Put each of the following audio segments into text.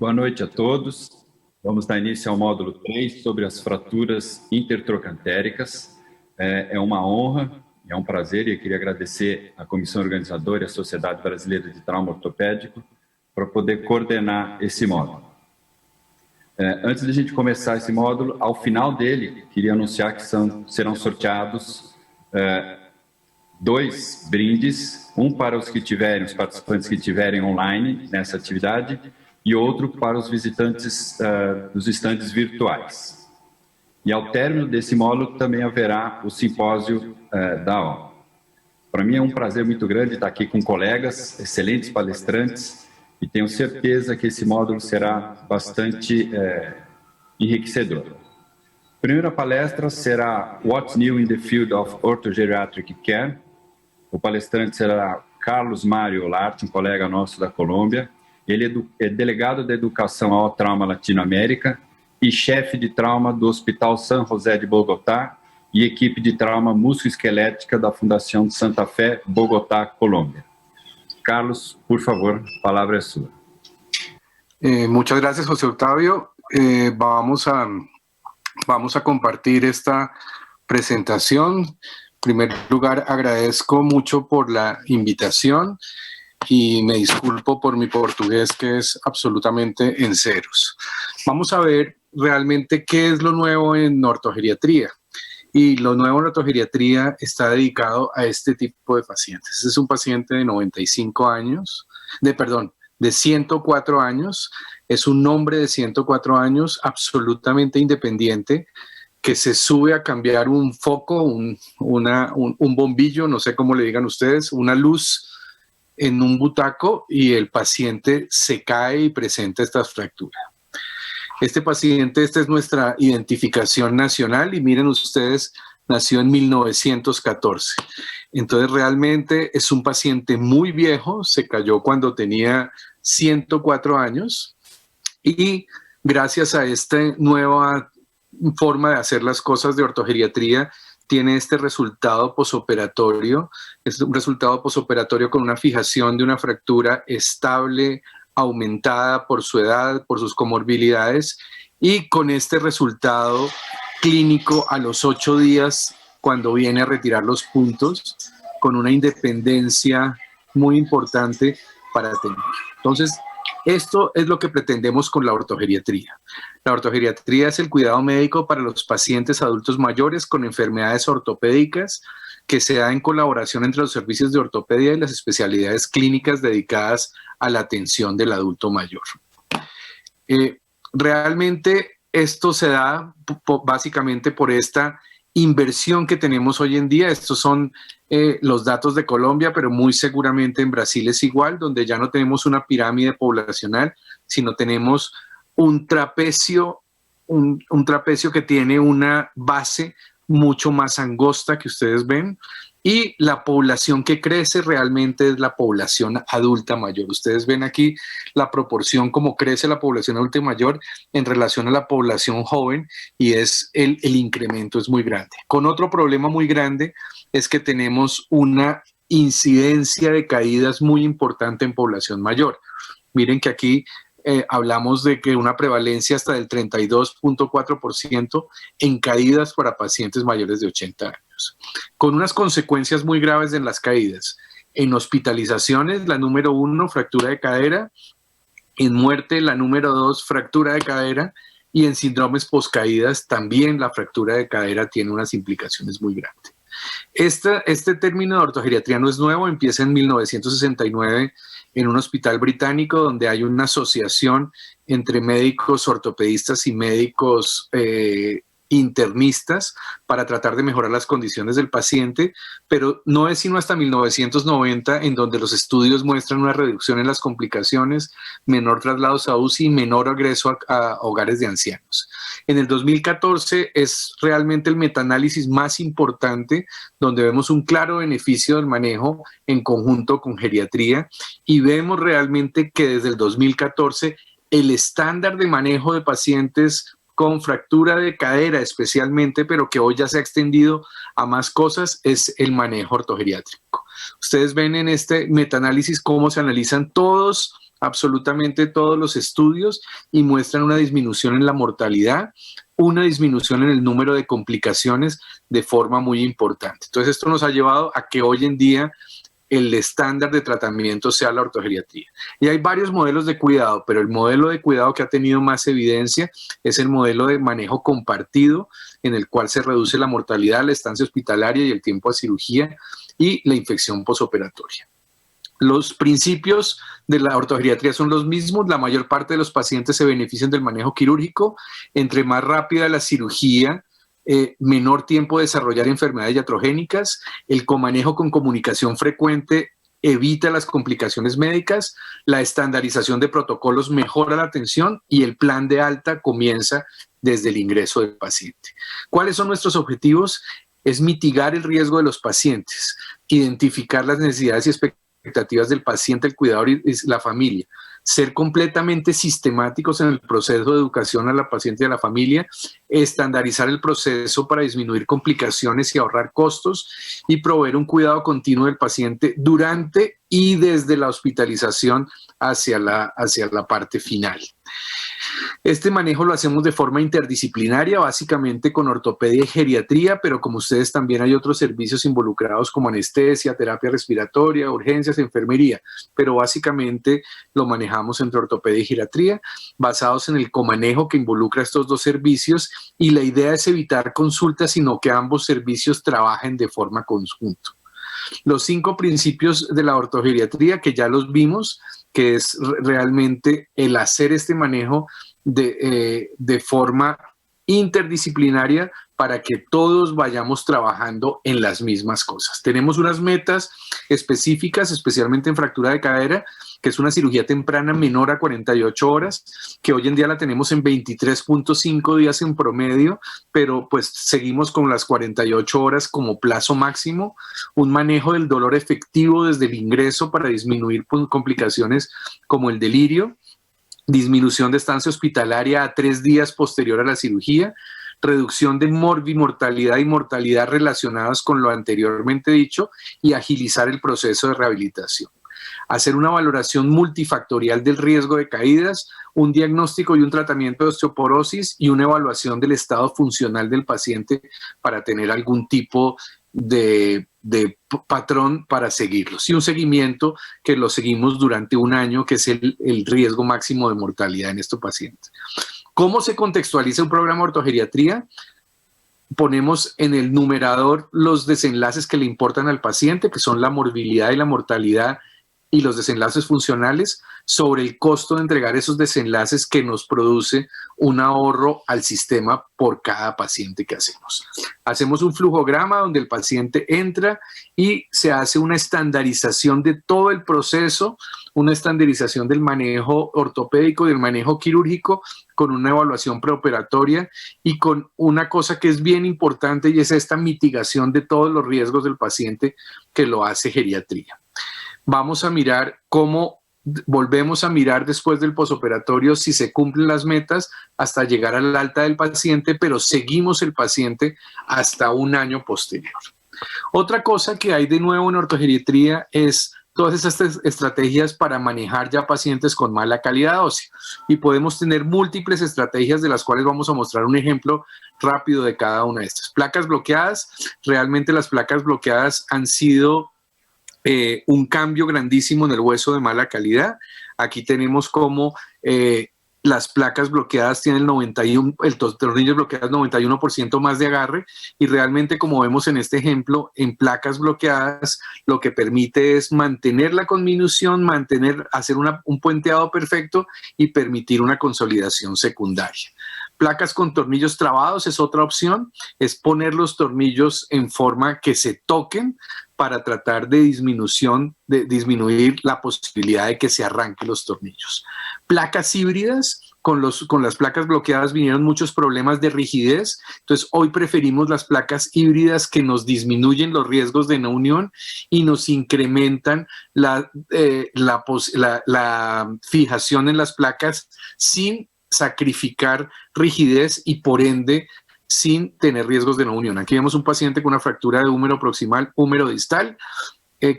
Boa noite a todos. Vamos dar início ao módulo 3 sobre as fraturas intertrocantéricas. É uma honra, é um prazer, e eu queria agradecer à comissão organizadora e à Sociedade Brasileira de Trauma Ortopédico para poder coordenar esse módulo. Antes de a gente começar esse módulo, ao final dele, queria anunciar que serão sorteados 2 brindes, um para os participantes que estiverem online nessa atividade e outro para os visitantes dos estandes virtuais. E ao término desse módulo também haverá o simpósio da aula. Para mim é um prazer muito grande estar aqui com colegas, excelentes palestrantes, e tenho certeza que esse módulo será bastante enriquecedor. A primeira palestra será What's New in the Field of Orthogeriatric Care. O palestrante será Carlos Mário Olarte, um colega nosso da Colômbia. Ele é delegado de Educação ao Trauma Latinoamérica e chefe de trauma do Hospital San José de Bogotá e equipe de trauma musculoesquelética da Fundação de Santa Fé, Bogotá, Colômbia. Carlos, por favor, a palavra é sua. Muchas gracias, José Octavio. Vamos a compartir esta presentación. En primer lugar, agradezco mucho por la invitación y me disculpo por mi portugués, que es absolutamente en ceros. Vamos a ver realmente qué es lo nuevo en ortogeriatría. Y lo nuevo en ortogeriatría está dedicado a este tipo de pacientes. Este es un paciente de 95 años, de 104 años. Es un hombre de 104 años absolutamente independiente, que se sube a cambiar un foco, un bombillo, no sé cómo le digan ustedes, una luz en un butaco, y el paciente se cae y presenta estas fracturas. Este paciente, esta es nuestra identificación nacional, y miren ustedes, nació en 1914. Entonces realmente es un paciente muy viejo, se cayó cuando tenía 104 años, y gracias a esta nueva forma de hacer las cosas de ortogeriatría, tiene este resultado posoperatorio. Es un resultado posoperatorio con una fijación de una fractura estable, aumentada por su edad, por sus comorbilidades, y con este resultado clínico a los 8 días, cuando viene a retirar los puntos, con una independencia muy importante para tener. Entonces, esto es lo que pretendemos con la ortogeriatría. La ortogeriatría es el cuidado médico para los pacientes adultos mayores con enfermedades ortopédicas, que se da en colaboración entre los servicios de ortopedia y las especialidades clínicas dedicadas a la atención del adulto mayor. Realmente esto se da básicamente por esta inversión que tenemos hoy en día. Estos son los datos de Colombia, pero muy seguramente en Brasil es igual, donde ya no tenemos una pirámide poblacional, sino tenemos un trapecio que tiene una base mucho más angosta que ustedes ven, y la población que crece realmente es la población adulta mayor. Ustedes ven aquí la proporción como crece la población adulta mayor en relación a la población joven, y es el incremento es muy grande. Con otro problema muy grande es que tenemos una incidencia de caídas muy importante en población mayor. Miren que aquí hablamos de que una prevalencia hasta del 32.4% en caídas para pacientes mayores de 80 años, con unas consecuencias muy graves en las caídas. En hospitalizaciones, la número 1, fractura de cadera; en muerte, la número 2, fractura de cadera; y en síndromes poscaídas, también la fractura de cadera tiene unas implicaciones muy grandes. Este término de ortogeriatría no es nuevo, empieza en 1969 en un hospital británico, donde hay una asociación entre médicos ortopedistas y médicos internistas para tratar de mejorar las condiciones del paciente, pero no es sino hasta 1990 en donde los estudios muestran una reducción en las complicaciones, menor traslados a UCI y menor agreso a hogares de ancianos. En el 2014 es realmente el metaanálisis más importante, donde vemos un claro beneficio del manejo en conjunto con geriatría, y vemos realmente que desde el 2014 el estándar de manejo de pacientes con fractura de cadera especialmente, pero que hoy ya se ha extendido a más cosas, es el manejo ortogeriátrico. Ustedes ven en este metaanálisis cómo se analizan todos absolutamente todos los estudios y muestran una disminución en la mortalidad, una disminución en el número de complicaciones de forma muy importante. Entonces esto nos ha llevado a que hoy en día el estándar de tratamiento sea la ortogeriatría. Y hay varios modelos de cuidado, pero el modelo de cuidado que ha tenido más evidencia es el modelo de manejo compartido, en el cual se reduce la mortalidad, la estancia hospitalaria y el tiempo a cirugía y la infección posoperatoria. Los principios de la ortogeriatría son los mismos. La mayor parte de los pacientes se benefician del manejo quirúrgico. Entre más rápida la cirugía, menor tiempo de desarrollar enfermedades iatrogénicas. El comanejo con comunicación frecuente evita las complicaciones médicas. La estandarización de protocolos mejora la atención y el plan de alta comienza desde el ingreso del paciente. ¿Cuáles son nuestros objetivos? Es mitigar el riesgo de los pacientes, identificar las necesidades y expectativas del paciente, el cuidador y la familia, ser completamente sistemáticos en el proceso de educación a la paciente y a la familia, estandarizar el proceso para disminuir complicaciones y ahorrar costos y proveer un cuidado continuo del paciente durante y desde la hospitalización hacia la parte final. Este manejo lo hacemos de forma interdisciplinaria, básicamente con ortopedia y geriatría, pero como ustedes también hay otros servicios involucrados como anestesia, terapia respiratoria, urgencias, enfermería, pero básicamente lo manejamos entre ortopedia y geriatría, basados en el comanejo que involucra estos dos servicios, y la idea es evitar consultas, sino que ambos servicios trabajen de forma conjunta. Los 5 principios de la ortogeriatría, que ya los vimos, que es realmente el hacer este manejo de forma interdisciplinaria para que todos vayamos trabajando en las mismas cosas. Tenemos unas metas específicas, especialmente en fractura de cadera, que es una cirugía temprana menor a 48 horas, que hoy en día la tenemos en 23.5 días en promedio, pero pues seguimos con las 48 horas como plazo máximo, un manejo del dolor efectivo desde el ingreso para disminuir complicaciones como el delirio, disminución de estancia hospitalaria a 3 días posterior a la cirugía, reducción de mortalidad y mortalidad relacionadas con lo anteriormente dicho y agilizar el proceso de rehabilitación. Hacer una valoración multifactorial del riesgo de caídas, un diagnóstico y un tratamiento de osteoporosis y una evaluación del estado funcional del paciente para tener algún tipo de patrón para seguirlos, y un seguimiento que lo seguimos durante un año, que es el riesgo máximo de mortalidad en estos pacientes. ¿Cómo se contextualiza un programa de ortogeriatría? Ponemos en el numerador los desenlaces que le importan al paciente, que son la morbilidad y la mortalidad y los desenlaces funcionales, sobre el costo de entregar esos desenlaces que nos produce un ahorro al sistema por cada paciente que hacemos. Hacemos un flujograma donde el paciente entra y se hace una estandarización de todo el proceso, una estandarización del manejo ortopédico y del manejo quirúrgico, con una evaluación preoperatoria y con una cosa que es bien importante, y es esta mitigación de todos los riesgos del paciente que lo hace geriatría. Vamos a mirar cómo volvemos a mirar después del posoperatorio si se cumplen las metas hasta llegar al alta del paciente, pero seguimos el paciente hasta un año posterior. Otra cosa que hay de nuevo en ortogeriatría es todas estas estrategias para manejar ya pacientes con mala calidad ósea, y podemos tener múltiples estrategias, de las cuales vamos a mostrar un ejemplo rápido de cada una de estas. Placas bloqueadas. Realmente las placas bloqueadas han sido un cambio grandísimo en el hueso de mala calidad. Aquí tenemos como las placas bloqueadas tienen el tornillos bloqueados 91% más de agarre, y realmente, como vemos en este ejemplo, en placas bloqueadas lo que permite es mantener la conminución, hacer un puenteado perfecto y permitir una consolidación secundaria. Placas con tornillos trabados es otra opción, es poner los tornillos en forma que se toquen para tratar de disminuir la posibilidad de que se arranquen los tornillos. Placas híbridas. Con las placas bloqueadas vinieron muchos problemas de rigidez, entonces hoy preferimos las placas híbridas, que nos disminuyen los riesgos de no unión y nos incrementan la fijación en las placas sin sacrificar rigidez y por ende sin tener riesgos de no unión. Aquí vemos un paciente con una fractura de húmero proximal, húmero distal.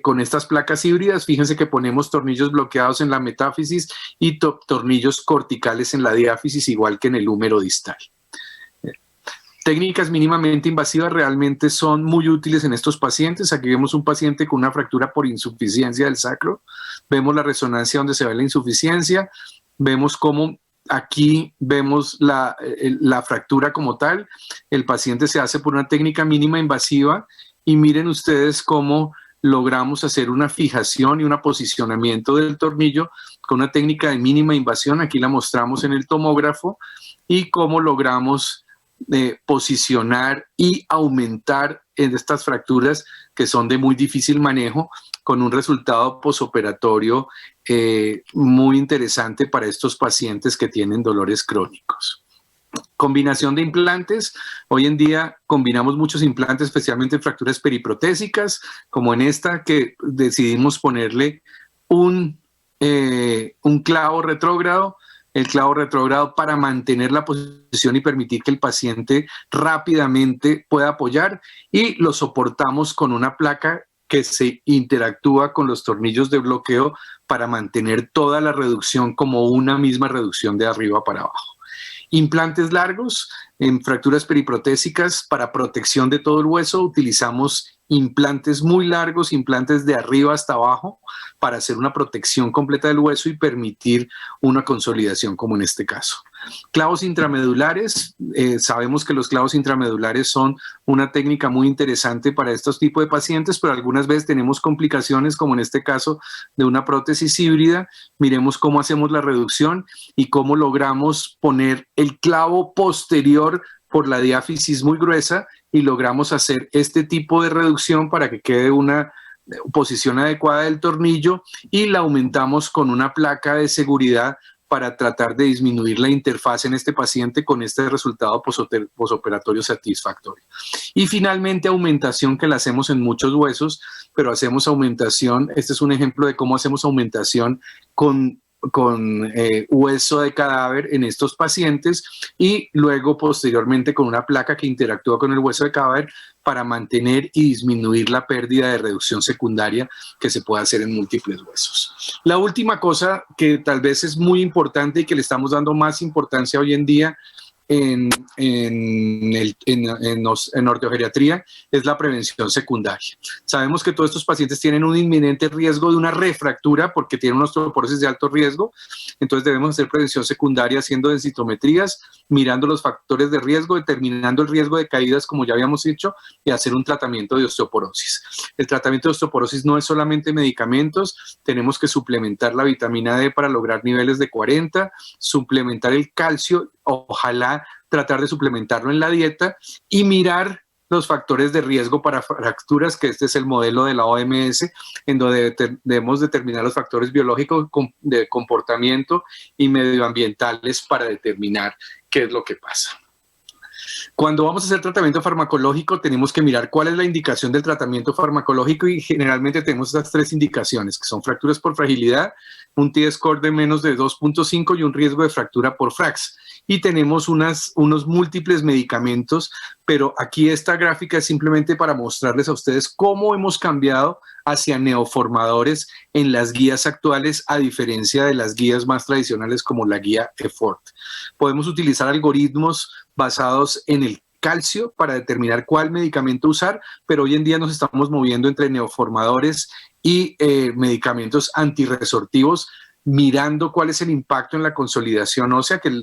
con estas placas híbridas, fíjense que ponemos tornillos bloqueados en la metáfisis y tornillos corticales en la diáfisis, igual que en el húmero distal. Técnicas mínimamente invasivas realmente son muy útiles en estos pacientes. Aquí vemos un paciente con una fractura por insuficiencia del sacro. Vemos la resonancia donde se ve la insuficiencia. Vemos cómo aquí vemos la fractura como tal. El paciente se hace por una técnica mínima invasiva y miren ustedes cómo logramos hacer una fijación y un posicionamiento del tornillo con una técnica de mínima invasión. Aquí la mostramos en el tomógrafo y cómo logramos posicionar y aumentar en estas fracturas que son de muy difícil manejo, con un resultado posoperatorio muy interesante para estos pacientes que tienen dolores crónicos. Combinación de implantes. Hoy en día combinamos muchos implantes, especialmente en fracturas periprotésicas, como en esta que decidimos ponerle un clavo retrógrado. El clavo retrógrado para mantener la posición y permitir que el paciente rápidamente pueda apoyar, y lo soportamos con una placa que se interactúa con los tornillos de bloqueo para mantener toda la reducción como una misma reducción de arriba para abajo. Implantes largos en fracturas periprotésicas para protección de todo el hueso. Utilizamos implantes muy largos, implantes de arriba hasta abajo, para hacer una protección completa del hueso y permitir una consolidación como en este caso. Clavos intramedulares. Sabemos que los clavos intramedulares son una técnica muy interesante para estos tipos de pacientes, pero algunas veces tenemos complicaciones, como en este caso de una prótesis híbrida. Miremos cómo hacemos la reducción y cómo logramos poner el clavo posterior por la diáfisis muy gruesa y logramos hacer este tipo de reducción para que quede una posición adecuada del tornillo, y la aumentamos con una placa de seguridad para tratar de disminuir la interfaz en este paciente con este resultado posoperatorio satisfactorio. Y finalmente, aumentación, que la hacemos en muchos huesos, pero hacemos aumentación. Este es un ejemplo de cómo hacemos aumentación con hueso de cadáver en estos pacientes, y luego posteriormente con una placa que interactúa con el hueso de cadáver para mantener y disminuir la pérdida de reducción secundaria que se puede hacer en múltiples huesos. La última cosa que tal vez es muy importante y que le estamos dando más importancia hoy en día en ortogeriatría es la prevención secundaria. Sabemos que todos estos pacientes tienen un inminente riesgo de una refractura porque tienen una osteoporosis de alto riesgo, entonces debemos hacer prevención secundaria haciendo densitometrías, mirando los factores de riesgo, determinando el riesgo de caídas, como ya habíamos dicho, y hacer un tratamiento de osteoporosis. El tratamiento de osteoporosis no es solamente medicamentos, tenemos que suplementar la vitamina D para lograr niveles de 40, suplementar el calcio, ojalá tratar de suplementarlo en la dieta, y mirar los factores de riesgo para fracturas, que este es el modelo de la OMS, en donde debemos determinar los factores biológicos de comportamiento y medioambientales para determinar qué es lo que pasa. Cuando vamos a hacer tratamiento farmacológico, tenemos que mirar cuál es la indicación del tratamiento farmacológico, y generalmente tenemos estas tres indicaciones, que son fracturas por fragilidad, un T-score de menos de 2.5 y un riesgo de fractura por FRAX. Y tenemos unos múltiples medicamentos, pero aquí esta gráfica es simplemente para mostrarles a ustedes cómo hemos cambiado hacia neoformadores en las guías actuales, a diferencia de las guías más tradicionales como la guía EFORT. Podemos utilizar algoritmos basados en el calcio para determinar cuál medicamento usar, pero hoy en día nos estamos moviendo entre neoformadores y medicamentos antirresortivos, mirando cuál es el impacto en la consolidación ósea, que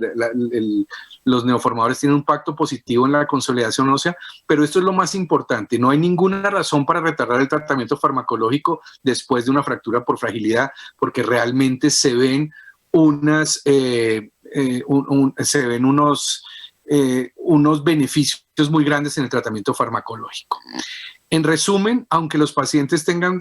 los neoformadores tienen un impacto positivo en la consolidación ósea, pero esto es lo más importante. No hay ninguna razón para retardar el tratamiento farmacológico después de una fractura por fragilidad, porque realmente se ven unos beneficios muy grandes en el tratamiento farmacológico. En resumen, aunque los pacientes tengan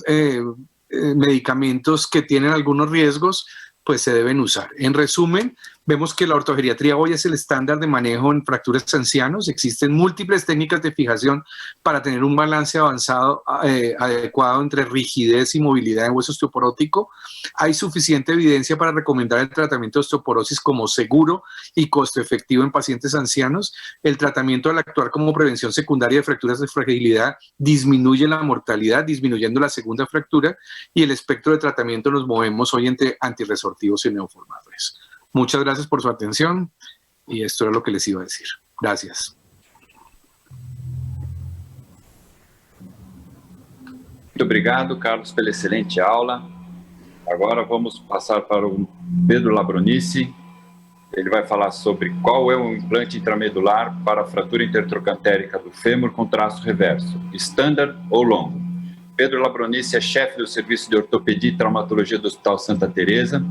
medicamentos que tienen algunos riesgos, pues se deben usar. En resumen, Vemos que la ortogeriatría hoy es el estándar de manejo en fracturas ancianos. Existen múltiples técnicas de fijación para tener un balance avanzado, adecuado entre rigidez y movilidad en hueso osteoporótico. Hay suficiente evidencia para recomendar el tratamiento de osteoporosis como seguro y costo efectivo en pacientes ancianos. El tratamiento, al actuar como prevención secundaria de fracturas de fragilidad, disminuye la mortalidad, disminuyendo la segunda fractura, y el espectro de tratamiento nos movemos hoy entre antirresortivos y neoformadores. Muchas gracias por su atención, y esto era lo que les iba a decir. Gracias. Muito obrigado, Carlos, pela excelente aula. Agora vamos passar para o Pedro Labronici. Ele vai falar sobre qual é o implante intramedular para a fratura intertrocantérica do fêmur com traço reverso, standard ou longo. Pedro Labronici é chefe do Serviço de Ortopedia e Traumatologia do Hospital Santa Teresa,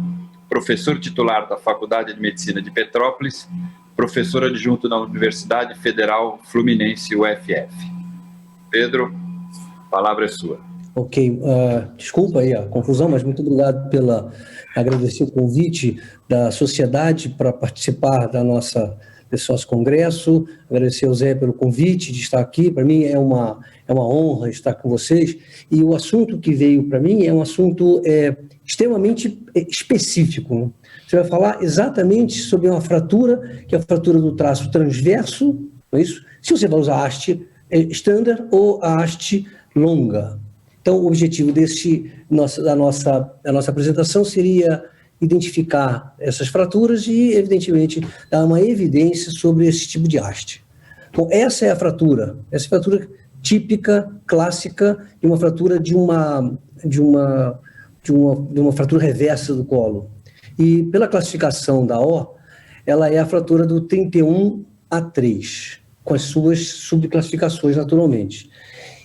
professor titular da Faculdade de Medicina de Petrópolis, professor adjunto na Universidade Federal Fluminense, UFF. Pedro, a palavra é sua. Ok, desculpa aí a confusão, mas muito obrigado pela agradecer o convite da sociedade para participar desse nosso congresso, agradecer ao Zé pelo convite de estar aqui. Para mim é uma honra estar com vocês, e o assunto que veio para mim é um assunto extremamente específico, né? Você vai falar exatamente sobre uma fratura, que é a fratura do traço transverso, não é isso? Se você vai usar a haste standard ou a haste longa. Então, o objetivo da nossa apresentação seria identificar essas fraturas e, evidentemente, dar uma evidência sobre esse tipo de haste. Bom, essa é a fratura típica, clássica, de uma fratura de uma fratura reversa do colo. E, pela classificação da O, ela é a fratura do 31A3, com as suas subclassificações, naturalmente.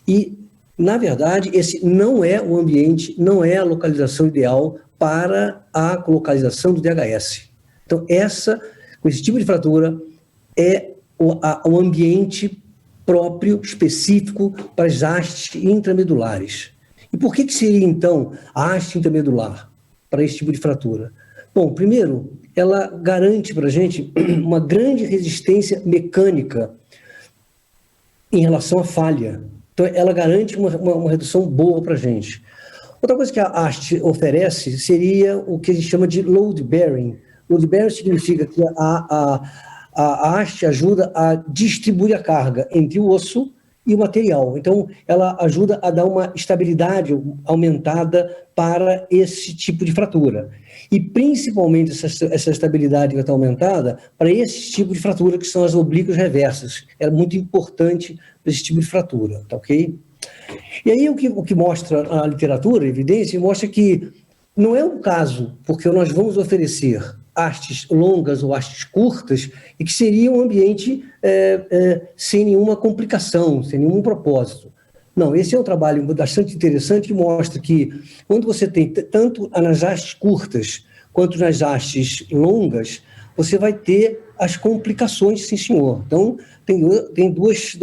E, na verdade, esse não é o ambiente, não é a localização ideal para a localização do DHS. Então, com esse tipo de fratura, é o ambiente próprio, específico, para as hastes intramedulares. E por que seria, então, a haste intramedular para esse tipo de fratura? Bom, primeiro, ela garante para a gente uma grande resistência mecânica em relação à falha. Então, ela garante uma redução boa para a gente. Outra coisa que a haste oferece seria o que a gente chama de load bearing. Load bearing significa que a haste ajuda a distribuir a carga entre o osso e o material. Então, ela ajuda a dar uma estabilidade aumentada para esse tipo de fratura. E, principalmente, essa estabilidade que está aumentada para esse tipo de fratura, que são as oblíquas reversas. É muito importante para esse tipo de fratura, tá ok? E aí, o que mostra a literatura, a evidência, mostra que não é um caso, porque nós vamos oferecer hastes longas ou hastes curtas, e que seria um ambiente sem nenhuma complicação, sem nenhum propósito. Não, esse é um trabalho bastante interessante que mostra que quando você tem tanto nas hastes curtas quanto nas hastes longas, você vai ter as complicações, sim senhor. Então, tem dois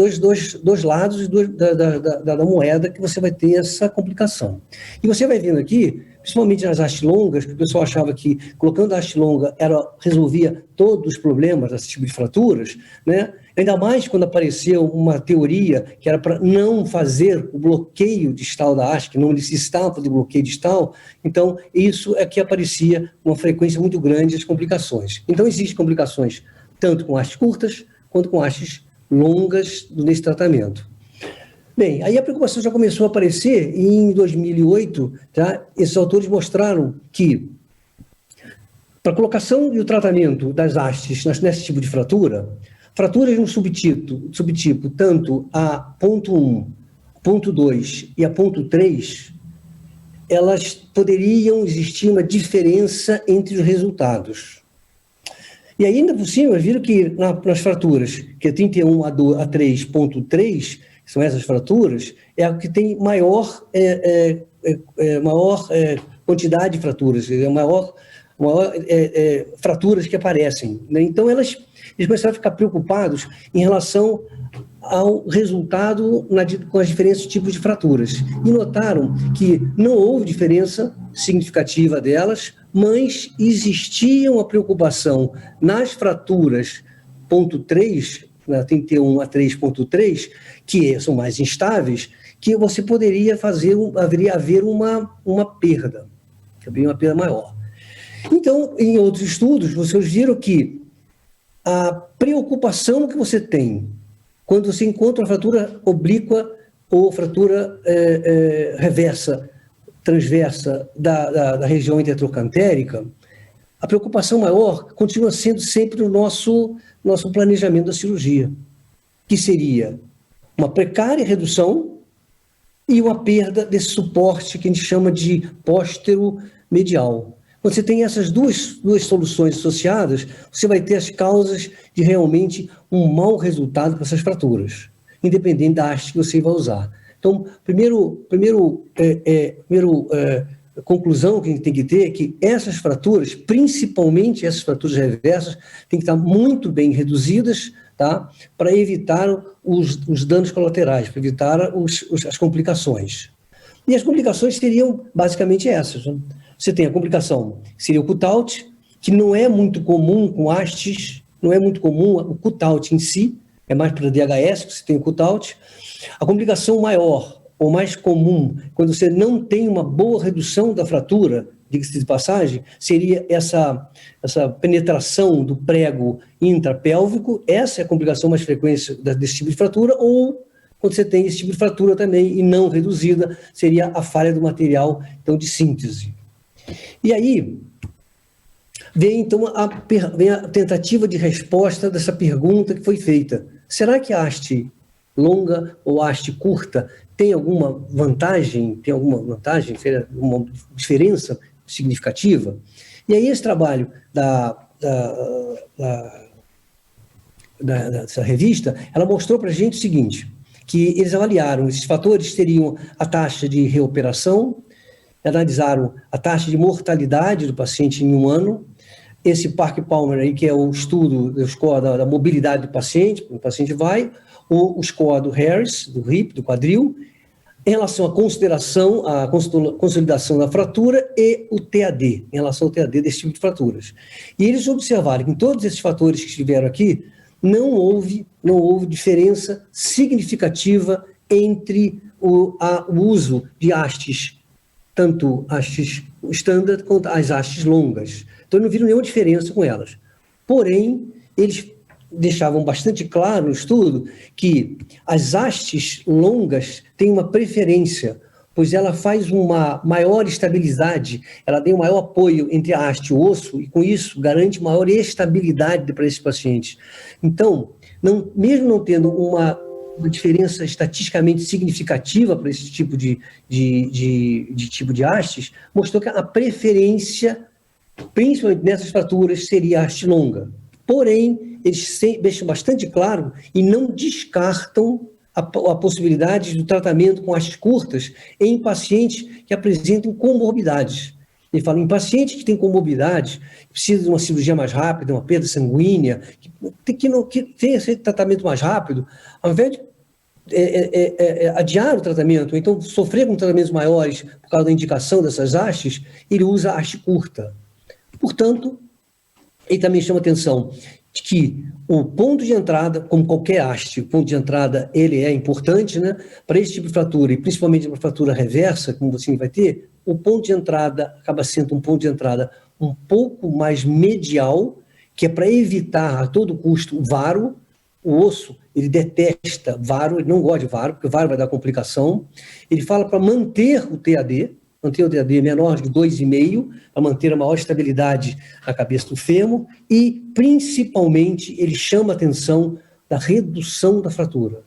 lados da moeda que você vai ter essa complicação. E você vai vendo aqui, principalmente nas hastes longas, que o pessoal achava que colocando a haste longa resolvia todos os problemas desse tipo de fraturas, né? Ainda mais quando apareceu uma teoria que era para não fazer o bloqueio distal da haste, que não necessitava de bloqueio distal. Então, isso é que aparecia uma frequência muito grande das complicações. Então, existem complicações tanto com hastes curtas quanto com hastes longas nesse tratamento. Bem, aí a preocupação já começou a aparecer e em 2008, tá? Esses autores mostraram que para a colocação e o tratamento das hastes nesse tipo de fraturas no subtipo tanto a ponto 1, ponto 2 e a ponto 3, elas poderiam existir uma diferença entre os resultados. E ainda por cima, viram que nas fraturas, que é 31 a 3.3, são essas fraturas, é a que tem maior quantidade de fraturas, maior fraturas que aparecem, né? Então, eles começaram a ficar preocupados em relação ao resultado com as diferentes tipos de fraturas. E notaram que não houve diferença significativa delas, mas existia uma preocupação nas fraturas ponto 3, na 31A3.3, que são mais instáveis, que você poderia haver uma perda, também uma perda maior. Então, em outros estudos, vocês viram que a preocupação que você tem quando você encontra uma fratura oblíqua ou fratura reversa, transversa da região intertrocantérica, a preocupação maior continua sendo sempre o nosso planejamento da cirurgia, que seria uma precária redução e uma perda desse suporte que a gente chama de póstero-medial. Quando você tem essas duas soluções associadas, você vai ter as causas de realmente um mau resultado para essas fraturas, independente da haste que você vai usar. Então, primeiro conclusão que a gente tem que ter é que essas fraturas, principalmente essas fraturas reversas, têm que estar muito bem reduzidas, tá? Para evitar os danos colaterais, para evitar as complicações. E as complicações seriam basicamente essas, né? Você tem a complicação, que seria o cutout, que não é muito comum com hastes, não é muito comum o cutout em si, é mais para DHS que você tem o cutout. A complicação maior, ou mais comum, quando você não tem uma boa redução da fratura, diga-se de passagem, seria essa penetração do prego intrapélvico. Essa é a complicação mais frequente desse tipo de fratura, ou quando você tem esse tipo de fratura também e não reduzida, seria a falha do material, então, de síntese. E aí, vem então a tentativa de resposta dessa pergunta que foi feita. Será que a haste longa ou a haste curta tem alguma vantagem? Tem alguma vantagem? Uma diferença significativa? E aí esse trabalho dessa revista, ela mostrou para a gente o seguinte, que eles avaliaram, esses fatores seriam a taxa de reoperação, analisaram a taxa de mortalidade do paciente em um ano, esse Parker-Palmer aí, que é o estudo do score da mobilidade do paciente, o paciente vai, o score do Harris, do hip, do quadril, em relação à consideração, à consolidação da fratura e o TAD, em relação ao TAD desse tipo de fraturas. E eles observaram que em todos esses fatores que estiveram aqui, não houve diferença significativa entre o uso de hastes, tanto hastes standard quanto as hastes longas. Então, não viram nenhuma diferença com elas. Porém, eles deixavam bastante claro no estudo que as hastes longas têm uma preferência, pois ela faz uma maior estabilidade, ela tem um maior apoio entre a haste e o osso, e com isso garante maior estabilidade para esses pacientes. Então, mesmo não tendo uma diferença estatisticamente significativa para esse tipo de tipo de hastes, mostrou que a preferência, principalmente nessas fraturas, seria a haste longa. Porém, eles deixam bastante claro e não descartam a possibilidade do tratamento com hastes curtas em pacientes que apresentam comorbidades. Ele fala em pacientes que têm comorbidades, que precisam de uma cirurgia mais rápida, uma perda sanguínea, que tem esse tratamento mais rápido, ao invés de adiar o tratamento, ou então sofrer com tratamentos maiores por causa da indicação dessas hastes, ele usa a haste curta. Portanto, ele também chama atenção de que o ponto de entrada, como qualquer haste, o ponto de entrada ele é importante, né? Para esse tipo de fratura, e principalmente para fratura reversa, como você vai ter, o ponto de entrada acaba sendo um ponto de entrada um pouco mais medial, que é para evitar a todo custo o varo. O osso, ele detesta varo, ele não gosta de varo, porque o varo vai dar complicação. Ele fala para manter o TAD menor de 2,5, para manter a maior estabilidade na cabeça do fêmur, e, principalmente, ele chama a atenção da redução da fratura.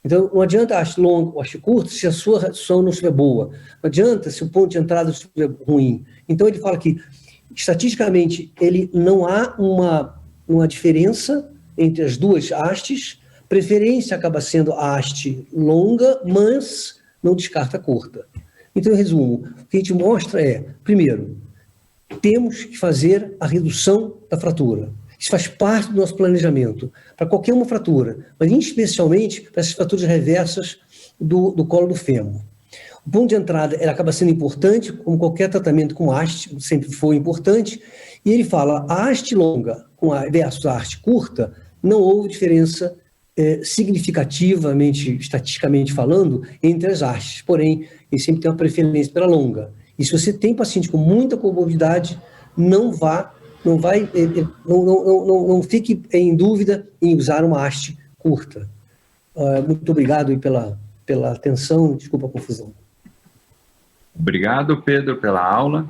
Então, não adianta a haste longa ou a haste curta se a sua redução não estiver boa. Não adianta se o ponto de entrada estiver ruim. Então, ele fala que, estatisticamente, ele não há uma diferença entre as duas hastes. Preferência acaba sendo a haste longa, mas não descarta a curta. Então, em resumo, o que a gente mostra é, primeiro, temos que fazer a redução da fratura. Isso faz parte do nosso planejamento, para qualquer uma fratura, mas especialmente para essas fraturas reversas do colo do fêmur. O ponto de entrada ele acaba sendo importante, como qualquer tratamento com haste, sempre foi importante, e ele fala, a haste longa versus a haste curta, não houve diferença significativamente, estatisticamente falando, entre as hastes, porém, ele sempre tem uma preferência pela longa. E se você tem paciente com muita comorbidade, não fique em dúvida em usar uma haste curta. Muito obrigado aí pela atenção, desculpa a confusão. Obrigado, Pedro, pela aula.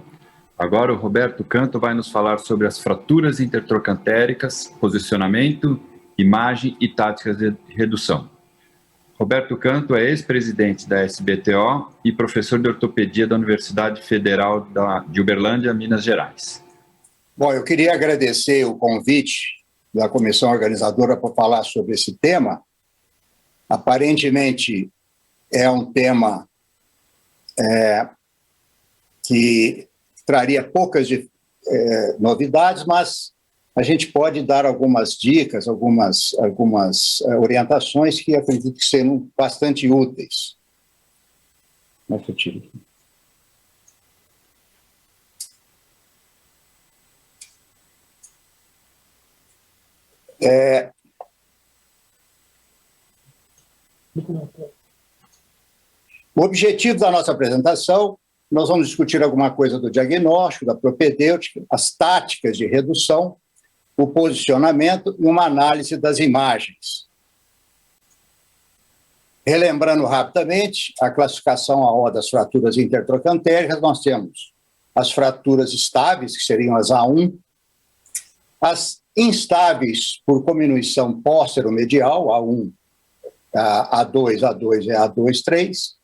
Agora o Roberto Canto vai nos falar sobre as fraturas intertrocantéricas, posicionamento, imagem e táticas de redução. Roberto Canto é ex-presidente da SBTO e professor de ortopedia da Universidade Federal de Uberlândia, Minas Gerais. Bom, eu queria agradecer o convite da comissão organizadora para falar sobre esse tema. Aparentemente, é um tema que traria poucas novidades, mas a gente pode dar algumas dicas, algumas orientações que acredito que serão bastante úteis. Como é que eu tiro aqui? O objetivo da nossa apresentação, nós vamos discutir alguma coisa do diagnóstico, da propedêutica, as táticas de redução, o posicionamento e uma análise das imagens. Relembrando rapidamente a classificação AO das fraturas intertrocantéricas, nós temos as fraturas estáveis, que seriam as A1, as instáveis por cominuição póstero-medial, A1, A2, A2 e A2, 3.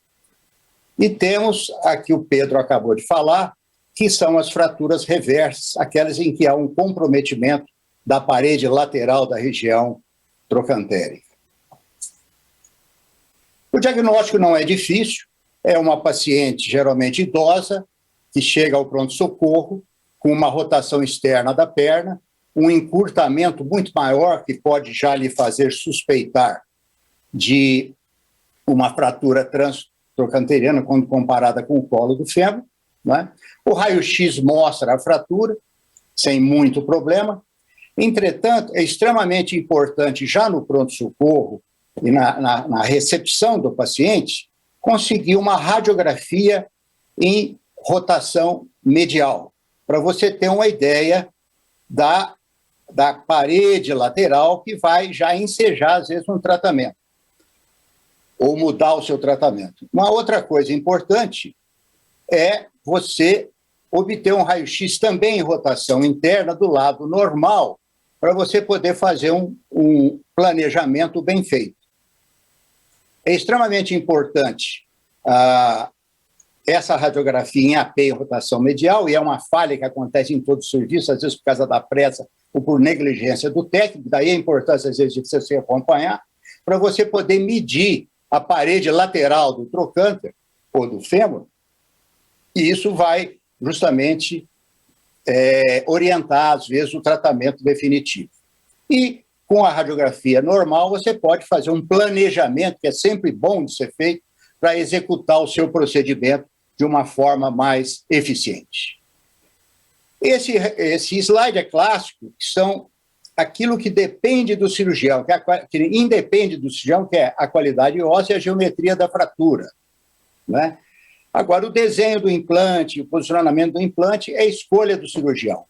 E temos, aqui o Pedro acabou de falar, que são as fraturas reversas, aquelas em que há um comprometimento da parede lateral da região trocantérica. O diagnóstico não é difícil, é uma paciente geralmente idosa, que chega ao pronto-socorro com uma rotação externa da perna, um encurtamento muito maior que pode já lhe fazer suspeitar de uma fratura transtrocanteriana quando comparada com o colo do fêmur, né? O raio-x mostra a fratura, sem muito problema. Entretanto, é extremamente importante, já no pronto-socorro e na recepção do paciente, conseguir uma radiografia em rotação medial, para você ter uma ideia da parede lateral que vai já ensejar, às vezes, um tratamento, ou mudar o seu tratamento. Uma outra coisa importante é você obter um raio-x também em rotação interna do lado normal, para você poder fazer um planejamento bem feito. É extremamente importante essa radiografia em AP em rotação medial, e é uma falha que acontece em todo o serviço, às vezes por causa da pressa ou por negligência do técnico, daí a importância, às vezes, de você se acompanhar, para você poder medir a parede lateral do trocânter ou do fêmur, e isso vai justamente orientar, às vezes, o tratamento definitivo. E com a radiografia normal, você pode fazer um planejamento, que é sempre bom de ser feito, para executar o seu procedimento de uma forma mais eficiente. Esse slide é clássico, que são aquilo que depende do cirurgião, que independe do cirurgião, que é a qualidade óssea e a geometria da fratura, né? Agora, o desenho do implante, o posicionamento do implante é a escolha do cirurgião.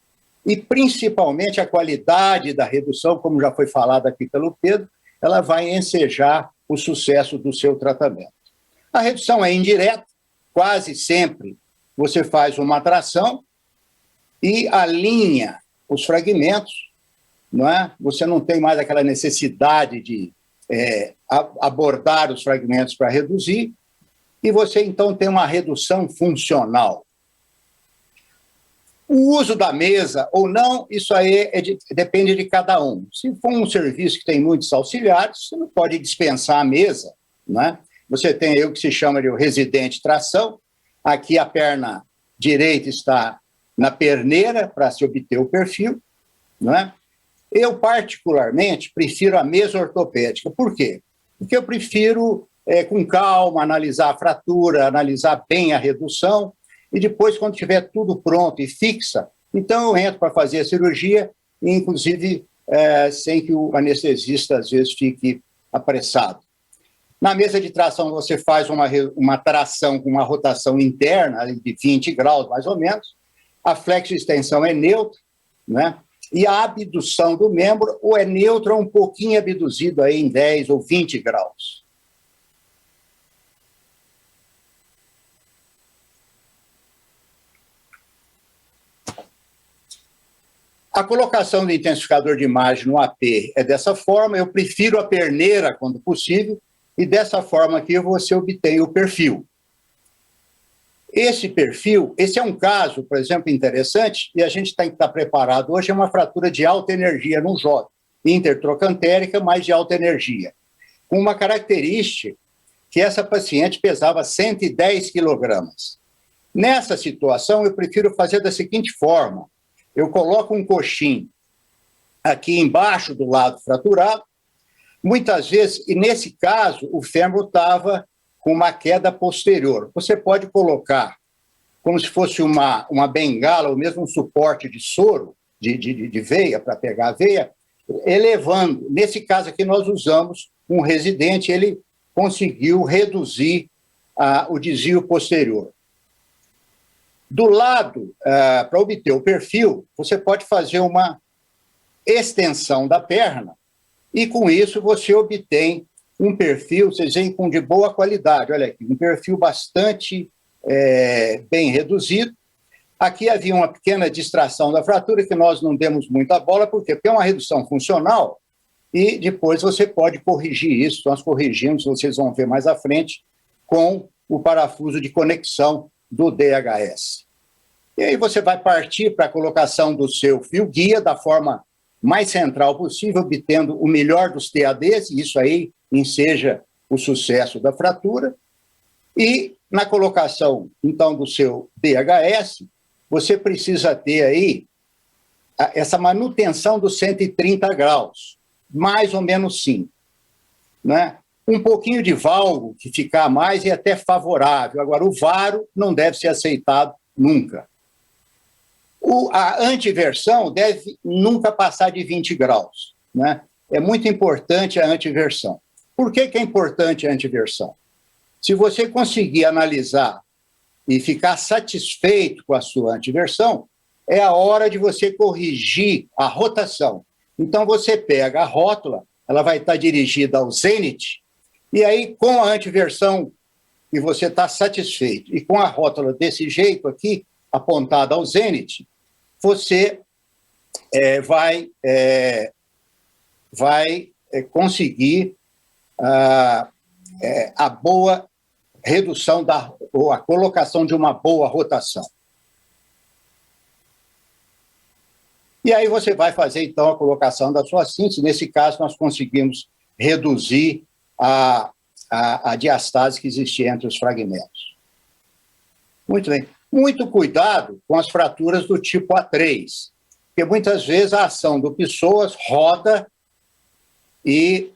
E, principalmente, a qualidade da redução, como já foi falado aqui pelo Pedro, ela vai ensejar o sucesso do seu tratamento. A redução é indireta, quase sempre você faz uma tração e alinha os fragmentos, não é? Você não tem mais aquela necessidade de abordar os fragmentos para reduzir, e você, então, tem uma redução funcional. O uso da mesa ou não, isso aí depende de cada um. Se for um serviço que tem muitos auxiliares, você não pode dispensar a mesa, né? Você tem aí o que se chama de residente tração. Aqui a perna direita está na perneira para se obter o perfil, né? Eu, particularmente, prefiro a mesa ortopédica. Por quê? Porque eu prefiro, com calma, analisar a fratura, analisar bem a redução, e depois, quando tiver tudo pronto e fixa, então eu entro para fazer a cirurgia, inclusive sem que o anestesista, às vezes, fique apressado. Na mesa de tração, você faz uma tração com uma rotação interna de 20 graus, mais ou menos. A flexo-extensão é neutra, né? E a abdução do membro ou é neutra ou um pouquinho abduzido aí em 10 ou 20 graus. A colocação do intensificador de imagem no AP é dessa forma. Eu prefiro a perneira quando possível, e dessa forma aqui você obtém o perfil. Esse perfil, esse é um caso, por exemplo, interessante, e a gente tem que estar preparado hoje, é uma fratura de alta energia num jovem, intertrocantérica, mas de alta energia, com uma característica que essa paciente pesava 110 quilogramas. Nessa situação, eu prefiro fazer da seguinte forma: eu coloco um coxim aqui embaixo do lado fraturado, muitas vezes, e nesse caso, o fêmur estava com uma queda posterior. Você pode colocar como se fosse uma bengala, ou mesmo um suporte de soro, de veia, para pegar a veia, elevando. Nesse caso aqui, nós usamos um residente, ele conseguiu reduzir o desvio posterior. Do lado, para obter o perfil, você pode fazer uma extensão da perna, e com isso você obtém um perfil, vocês veem, de boa qualidade. Olha aqui, um perfil bastante bem reduzido. Aqui havia uma pequena distração da fratura que nós não demos muita bola, por quê? Porque é uma redução funcional e depois você pode corrigir isso. Nós corrigimos, vocês vão ver mais à frente, com o parafuso de conexão do DHS. E aí você vai partir para a colocação do seu fio guia da forma mais central possível, obtendo o melhor dos TADs, e isso aí enseja o sucesso da fratura. E na colocação, então, do seu DHS, você precisa ter aí essa manutenção dos 130 graus, mais ou menos 5, né? Um pouquinho de valgo, que ficar mais, é até favorável. Agora, o varo não deve ser aceitado nunca. A antiversão deve nunca passar de 20 graus, né? É muito importante a antiversão. Por que é importante a antiversão? Se você conseguir analisar e ficar satisfeito com a sua antiversão, é a hora de você corrigir a rotação. Então, você pega a rótula, ela vai estar dirigida ao zênite, e aí, com a antiversão, e você está satisfeito, e com a rótula desse jeito aqui, apontada ao zênite, você vai conseguir a boa redução ou a colocação de uma boa rotação. E aí você vai fazer, então, a colocação da sua síntese. Nesse caso, nós conseguimos reduzir a diastase que existia entre os fragmentos. Muito bem. Muito cuidado com as fraturas do tipo A3, porque muitas vezes a ação do psoas roda e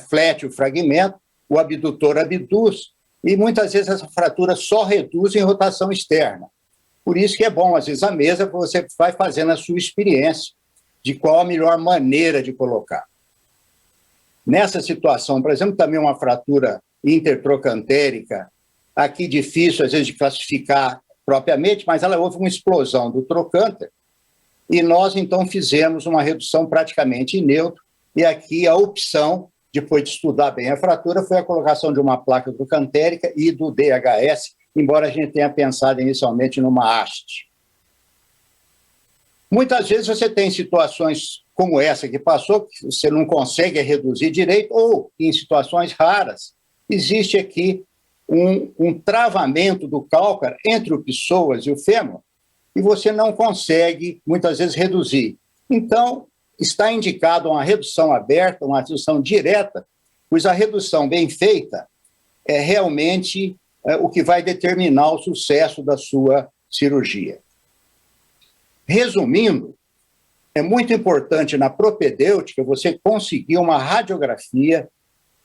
flete o fragmento, o abdutor abduz, e muitas vezes essa fratura só reduz em rotação externa. Por isso que é bom, às vezes, a mesa, você vai fazendo a sua experiência de qual a melhor maneira de colocar. Nessa situação, por exemplo, também uma fratura intertrocantérica, aqui difícil, às vezes, de classificar propriamente, mas ela houve uma explosão do trocânter, e nós, então, fizemos uma redução praticamente em neutro, e aqui a opção, depois de estudar bem a fratura, foi a colocação de uma placa trocantérica e do DHS, embora a gente tenha pensado inicialmente numa haste. Muitas vezes você tem situações como essa que passou, que você não consegue reduzir direito, ou, em situações raras, existe aqui um travamento do cálcar entre o psoas e o fêmur, e você não consegue, muitas vezes, reduzir. Então, está indicado uma redução aberta, uma redução direta, pois a redução bem feita é realmente o que vai determinar o sucesso da sua cirurgia. Resumindo, é muito importante na propedêutica você conseguir uma radiografia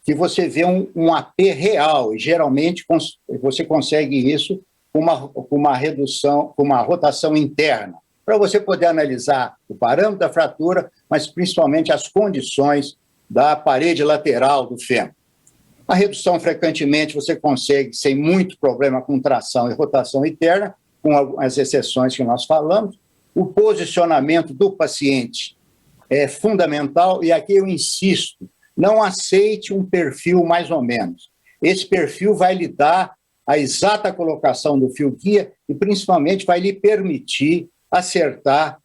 que você vê um AP real, e geralmente você consegue isso com uma redução, com uma rotação interna, para você poder analisar o parâmetro da fratura, mas principalmente as condições da parede lateral do fêmur. A redução, frequentemente, você consegue sem muito problema com tração e rotação interna, com as exceções que nós falamos. O posicionamento do paciente é fundamental, e aqui eu insisto, não aceite um perfil mais ou menos. Esse perfil vai lhe dar a exata colocação do fio guia e, principalmente, vai lhe permitir acertar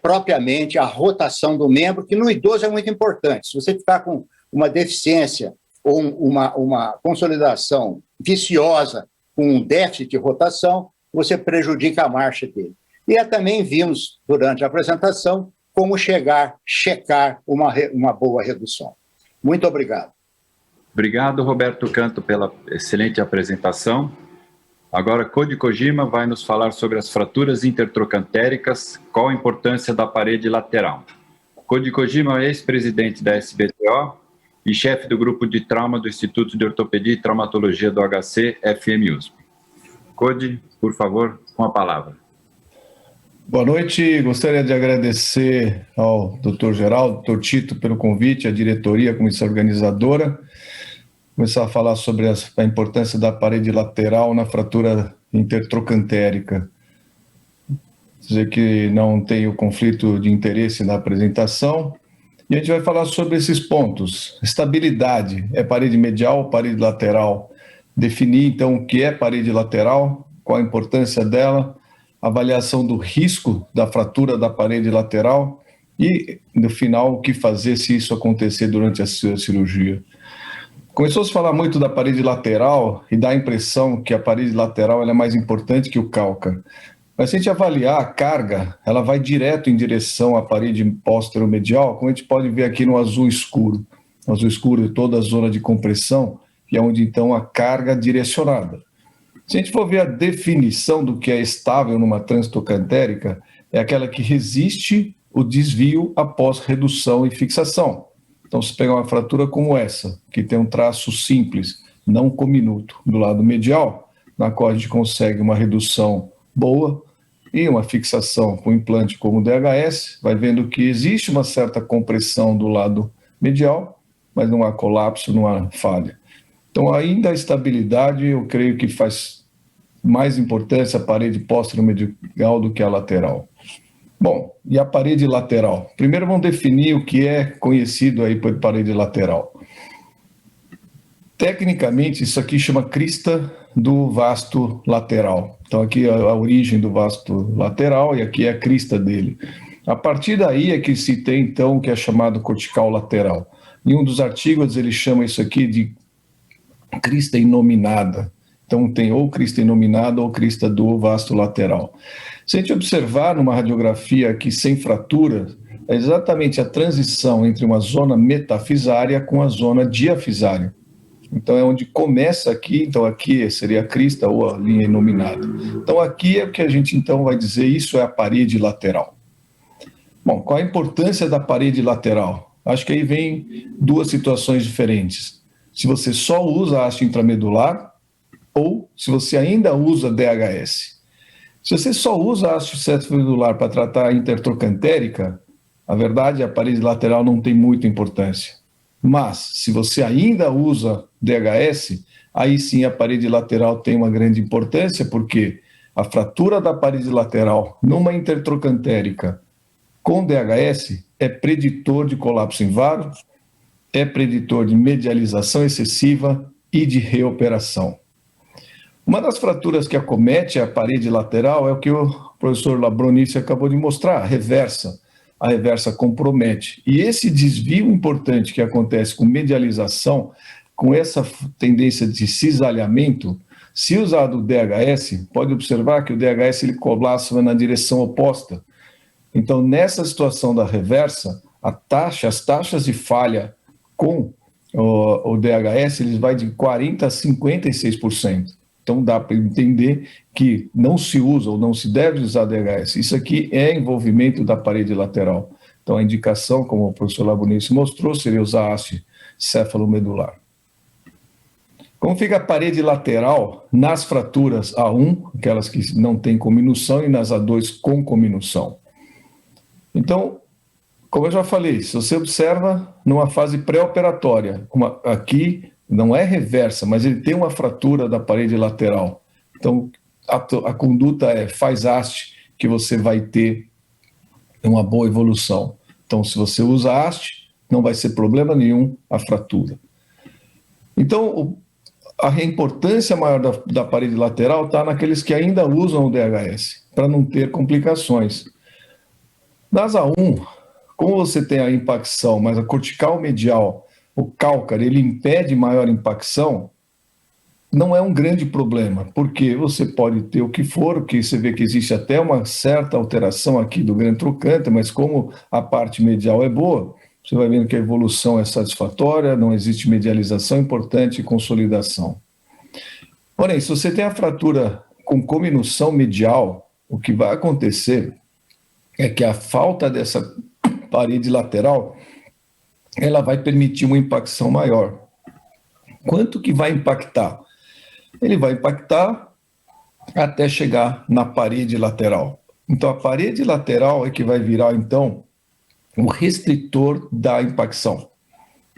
propriamente a rotação do membro, que no idoso é muito importante. Se você ficar com uma deficiência ou uma consolidação viciosa com um déficit de rotação, você prejudica a marcha dele. E também vimos, durante a apresentação, como checar uma boa redução. Muito obrigado. Obrigado, Roberto Canto, pela excelente apresentação. Agora, Koji Kojima vai nos falar sobre as fraturas intertrocantéricas, qual a importância da parede lateral. Koji Kojima é ex-presidente da SBTO e chefe do grupo de trauma do Instituto de Ortopedia e Traumatologia do HC FMUSP. Koji, por favor, com a palavra. Boa noite, gostaria de agradecer ao Dr. Geraldo, Dr. Tito, pelo convite, à diretoria, a comissão organizadora. Começar a falar sobre a importância da parede lateral na fratura intertrocantérica. Dizer que não tenho conflito de interesse na apresentação. E a gente vai falar sobre esses pontos. Estabilidade, é parede medial ou parede lateral? Definir, então, o que é parede lateral, qual a importância dela, avaliação do risco da fratura da parede lateral e, no final, o que fazer se isso acontecer durante a cirurgia. Começou a se falar muito da parede lateral e dá a impressão que a parede lateral ela é mais importante que o cálcar. Mas se a gente avaliar a carga, ela vai direto em direção à parede póstero-medial, como a gente pode ver aqui no azul escuro. O azul escuro é toda a zona de compressão, que é onde então a carga direcionada. Se a gente for ver a definição do que é estável numa transtocantérica, é aquela que resiste o desvio após redução e fixação. Então, se pegar uma fratura como essa, que tem um traço simples, não cominuto, do lado medial, na qual a gente consegue uma redução boa e uma fixação com implante como o DHS, vai vendo que existe uma certa compressão do lado medial, mas não há colapso, não há falha. Então, ainda a estabilidade, eu creio que faz mais importância a parede póstero-medial do que a lateral. Bom, e a parede lateral? Primeiro vamos definir o que é conhecido aí por parede lateral. Tecnicamente, isso aqui chama crista do vasto lateral. Então aqui é a origem do vasto lateral e aqui é a crista dele. A partir daí é que se tem então o que é chamado cortical lateral. Em um dos artigos ele chama isso aqui de crista inominada. Então tem ou crista inominada ou crista do vasto lateral. Se a gente observar numa radiografia aqui sem fratura, é exatamente a transição entre uma zona metafisária com a zona diafisária. Então é onde começa aqui, então aqui seria a crista ou a linha inominada. Então aqui é o que a gente então vai dizer, isso é a parede lateral. Bom, qual a importância da parede lateral? Acho que aí vem duas situações diferentes. Se você só usa a haste intramedular ou se você ainda usa DHS. Se você só usa a haste intramedular para tratar a intertrocantérica, a verdade, a parede lateral não tem muita importância. Mas, se você ainda usa DHS, aí sim a parede lateral tem uma grande importância, porque a fratura da parede lateral numa intertrocantérica com DHS é preditor de colapso em varo, é preditor de medialização excessiva e de reoperação. Uma das fraturas que acomete a parede lateral é o que o professor Labronice acabou de mostrar, a reversa. A reversa compromete. E esse desvio importante que acontece com medialização, com essa tendência de cisalhamento, se usado o DHS, pode observar que o DHS ele colapsa na direção oposta. Então, nessa situação da reversa, as taxas de falha com o DHS, eles vai de 40% a 56%. Então dá para entender que não se usa ou não se deve usar DHS. Isso aqui é envolvimento da parede lateral. Então a indicação, como o professor Labunice mostrou, seria usar haste céfalo-medular. Como fica a parede lateral nas fraturas A1, aquelas que não têm cominução, e nas A2 com cominução? Então, como eu já falei, se você observa numa fase pré-operatória, aqui não é reversa, mas ele tem uma fratura da parede lateral. Então, a conduta é faz haste, que você vai ter uma boa evolução. Então, se você usa haste, não vai ser problema nenhum a fratura. Então, a importância maior da parede lateral está naqueles que ainda usam o DHS, para não ter complicações. Nas A1, como você tem a impacção, mas a cortical medial, o cálcar, ele impede maior impacção, não é um grande problema, porque você pode ter o que for, que você vê que existe até uma certa alteração aqui do grande trocante, mas como a parte medial é boa, você vai vendo que a evolução é satisfatória, não existe medialização importante e consolidação. Porém, se você tem a fratura com cominução medial, o que vai acontecer é que a falta dessa parede lateral, ela vai permitir uma impacção maior. Quanto que vai impactar? Ele vai impactar até chegar na parede lateral. Então, a parede lateral é que vai virar, então, o restritor da impacção.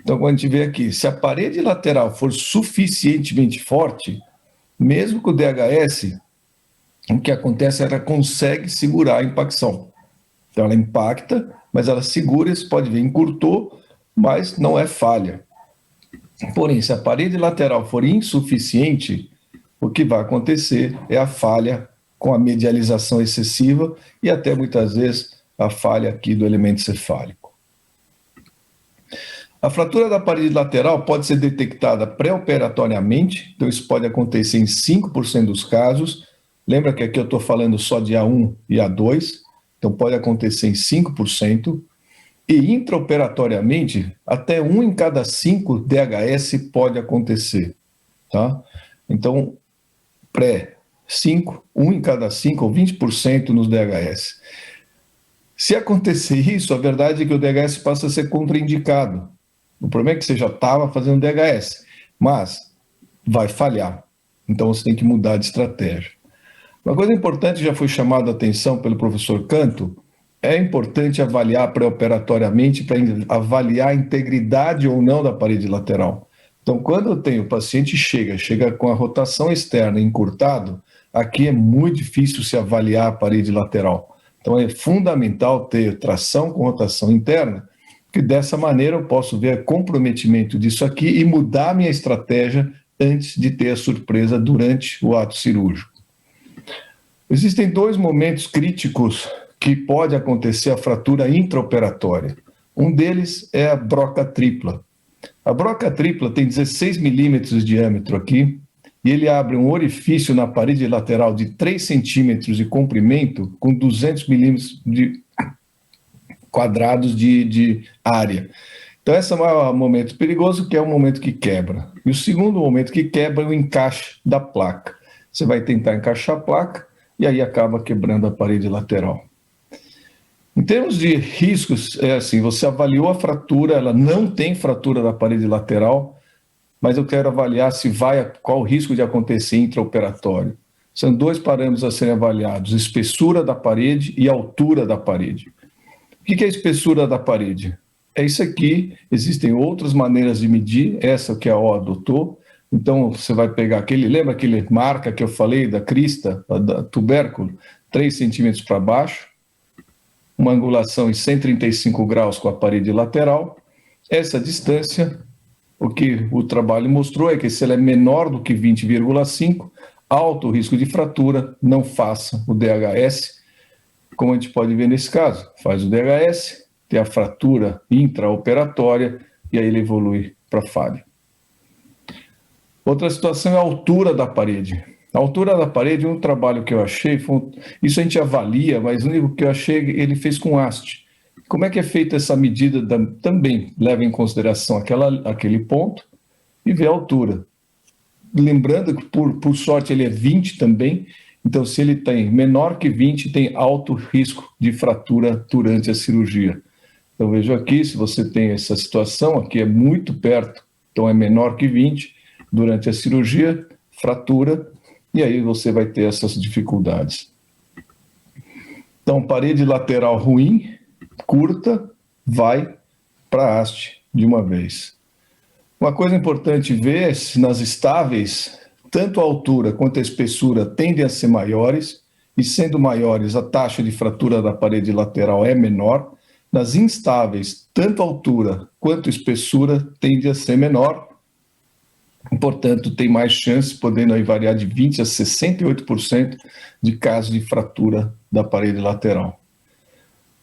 Então, quando a gente vê aqui, se a parede lateral for suficientemente forte, mesmo com o DHS, o que acontece é que ela consegue segurar a impacção. Então, ela impacta, mas ela segura, você pode ver, encurtou, mas não é falha. Porém, se a parede lateral for insuficiente, o que vai acontecer é a falha com a medialização excessiva e até muitas vezes a falha aqui do elemento cefálico. A fratura da parede lateral pode ser detectada pré-operatoriamente, então isso pode acontecer em 5% dos casos. Lembra que aqui eu estou falando só de A1 e A2, então pode acontecer em 5%. E intraoperatoriamente, até 1 em cada 5 DHS pode acontecer. Tá? Então, pré-5, 1 em cada 5 ou 20% nos DHS. Se acontecer isso, a verdade é que o DHS passa a ser contraindicado. O problema é que você já estava fazendo DHS, mas vai falhar. Então você tem que mudar de estratégia. Uma coisa importante, já foi chamada a atenção pelo professor Canto, é importante avaliar pré-operatoriamente para avaliar a integridade ou não da parede lateral. Então, quando o paciente chega com a rotação externa encurtado, aqui é muito difícil se avaliar a parede lateral. Então, é fundamental ter tração com rotação interna, que dessa maneira eu posso ver o comprometimento disso aqui e mudar minha estratégia antes de ter a surpresa durante o ato cirúrgico. Existem 2 momentos críticos que pode acontecer a fratura intraoperatória. Um deles é a broca tripla. A broca tripla tem 16 milímetros de diâmetro aqui, e ele abre um orifício na parede lateral de 3 centímetros de comprimento com 200 milímetros quadrados de área. Então, esse é o momento perigoso, que é o momento que quebra. E o segundo momento que quebra é o encaixe da placa. Você vai tentar encaixar a placa e aí acaba quebrando a parede lateral. Em termos de riscos, é assim, você avaliou a fratura, ela não tem fratura da parede lateral, mas eu quero avaliar qual o risco de acontecer intraoperatório. São 2 parâmetros a serem avaliados, espessura da parede e altura da parede. O que é a espessura da parede? É isso aqui, existem outras maneiras de medir, essa que a O adotou. Então, você vai pegar lembra aquele marca que eu falei da crista, da tubérculo, 3 centímetros para baixo, uma angulação em 135 graus com a parede lateral. Essa distância, o que o trabalho mostrou é que se ela é menor do que 20,5, alto o risco de fratura, não faça o DHS, como a gente pode ver nesse caso. Faz o DHS, tem a fratura intraoperatória e aí ele evolui para falha. Outra situação é a altura da parede. A altura da parede, um trabalho que eu achei, isso a gente avalia, mas o único que eu achei, ele fez com haste. Como é que é feita essa medida? Também leva em consideração aquele ponto e vê a altura. lembrando que, por sorte, ele é 20 também, então se ele tem menor que 20, tem alto risco de fratura durante a cirurgia. Então vejo aqui, se você tem essa situação, aqui é muito perto, então é menor que 20, durante a cirurgia, fratura, e aí você vai ter essas dificuldades. Então, parede lateral ruim, curta, vai para a haste de uma vez. Uma coisa importante ver é se nas estáveis, tanto a altura quanto a espessura tendem a ser maiores, e sendo maiores, a taxa de fratura da parede lateral é menor. Nas instáveis, tanto a altura quanto a espessura tende a ser menor, portanto, tem mais chance, podendo aí variar de 20% a 68% de casos de fratura da parede lateral.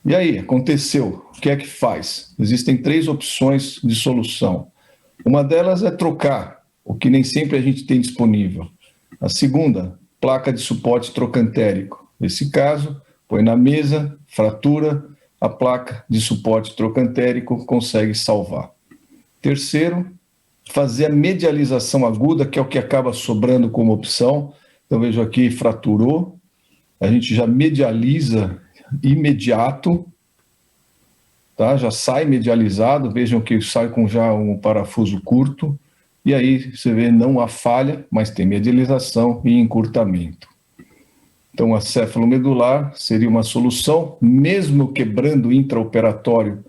E aí, aconteceu, o que é que faz? Existem 3 opções de solução. Uma delas é trocar, o que nem sempre a gente tem disponível. A segunda, placa de suporte trocantérico. Nesse caso, põe na mesa, fratura, a placa de suporte trocantérico consegue salvar. Terceiro, fazer a medialização aguda, que é o que acaba sobrando como opção. Então, vejo aqui, fraturou, a gente já medializa imediato, tá? Já sai medializado, vejam que sai com já um parafuso curto, e aí você vê, não há falha, mas tem medialização e encurtamento. Então, a céfalo-medular seria uma solução, mesmo quebrando intraoperatório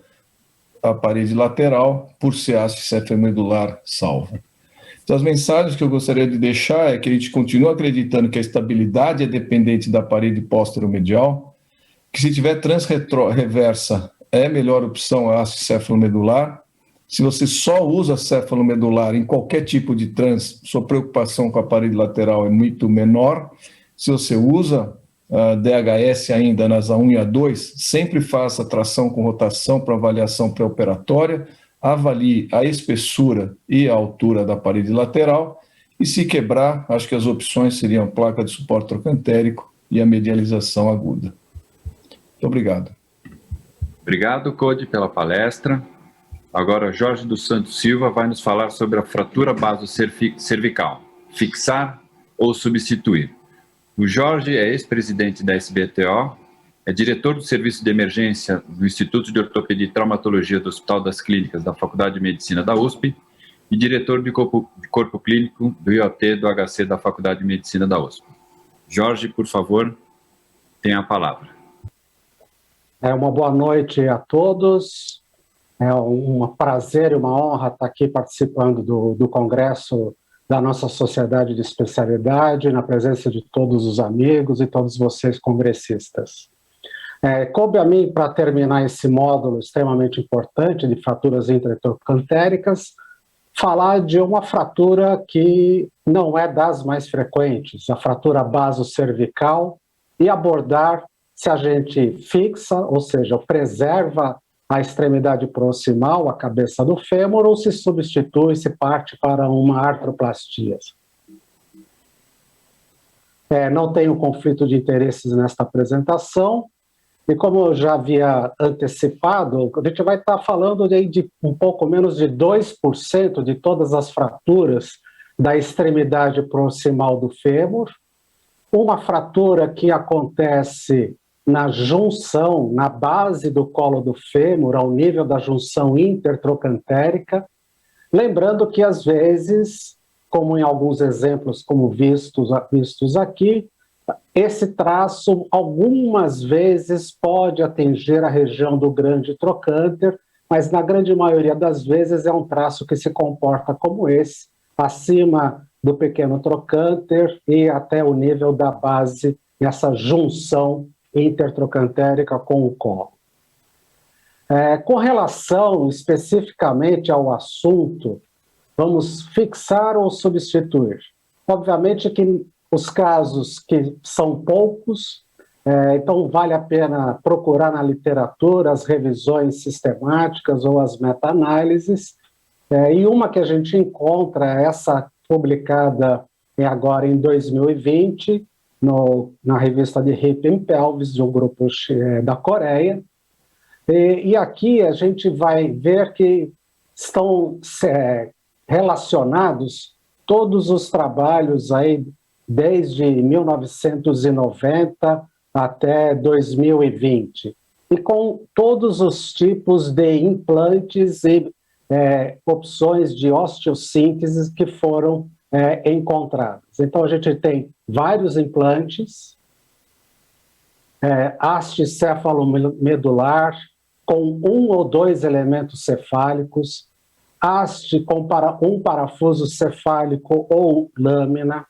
a parede lateral, por ser haste céfalo-medular salva. Então, as mensagens que eu gostaria de deixar é que a gente continua acreditando que a estabilidade é dependente da parede póstero-medial, que se tiver transreversa é a melhor opção a haste céfalo-medular. Se você só usa céfalo-medular em qualquer tipo de trans, sua preocupação com a parede lateral é muito menor. Se você usa DHS ainda nas A1 e A2, sempre faça tração com rotação para avaliação pré-operatória, avalie a espessura e a altura da parede lateral, e se quebrar, acho que as opções seriam placa de suporte trocantérico e a medialização aguda. Muito obrigado. Obrigado, Code, pela palestra. Agora, Jorge dos Santos Silva vai nos falar sobre a fratura basocervical, fixar ou substituir. O Jorge é ex-presidente da SBTO, é diretor do Serviço de Emergência do Instituto de Ortopedia e Traumatologia do Hospital das Clínicas da Faculdade de Medicina da USP e diretor de Corpo Clínico do IoT do HC da Faculdade de Medicina da USP. Jorge, por favor, tem a palavra. Uma boa noite a todos. É um prazer e uma honra estar aqui participando do Congresso da nossa Sociedade de Especialidade, na presença de todos os amigos e todos vocês congressistas. Coube a mim, para terminar esse módulo extremamente importante de fraturas intratrocantéricas, falar de uma fratura que não é das mais frequentes, a fratura basocervical, e abordar se a gente fixa, ou seja, preserva a extremidade proximal, a cabeça do fêmur, ou se substitui, se parte para uma artroplastia. Não tenho conflito de interesses nesta apresentação, e como eu já havia antecipado, a gente vai estar falando de um pouco menos de 2% de todas as fraturas da extremidade proximal do fêmur, uma fratura que acontece na junção, na base do colo do fêmur, ao nível da junção intertrocantérica, lembrando que às vezes, como em alguns exemplos como vistos aqui, esse traço algumas vezes pode atingir a região do grande trocânter, mas na grande maioria das vezes é um traço que se comporta como esse, acima do pequeno trocânter e até o nível da base, essa junção intertrocantérica com o colo. Com relação especificamente ao assunto, vamos fixar ou substituir. Obviamente que os casos que são poucos, então vale a pena procurar na literatura as revisões sistemáticas ou as meta-análises, e uma que a gente encontra, essa publicada agora em 2020, na revista de Hip and Pelvis, de um grupo da Coreia. E aqui a gente vai ver que estão relacionados todos os trabalhos aí desde 1990 até 2020, e com todos os tipos de implantes e opções de osteossíntese que foram encontradas. Então, a gente tem vários implantes, haste céfalo-medular, com 1 ou 2 elementos cefálicos, haste com um parafuso cefálico ou lâmina,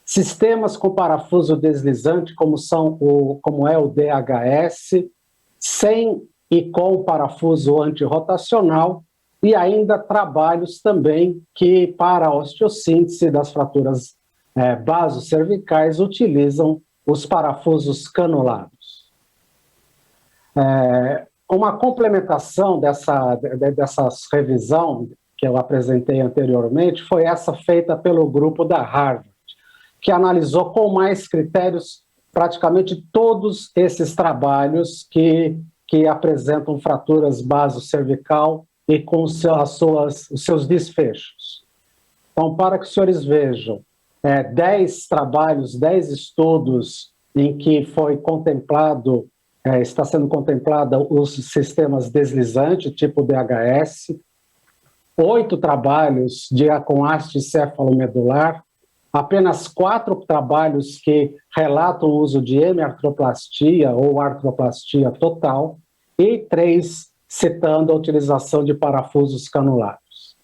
sistemas com parafuso deslizante, como é o DHS, sem e com parafuso antirrotacional, e ainda trabalhos também que, para a osteossíntese das fraturas basocervicais, utilizam os parafusos canulados. Uma complementação dessa revisão que eu apresentei anteriormente foi essa feita pelo grupo da Harvard, que analisou com mais critérios praticamente todos esses trabalhos que apresentam fraturas basocervical e com os seus desfechos. Então, para que os senhores vejam, 10 trabalhos, 10 estudos em que foi contemplado, está sendo contemplado os sistemas deslizantes, tipo DHS, 8 trabalhos com haste céfalo-medular, apenas 4 trabalhos que relatam o uso de hemiartroplastia ou artroplastia total e 3 citando a utilização de parafusos canulados.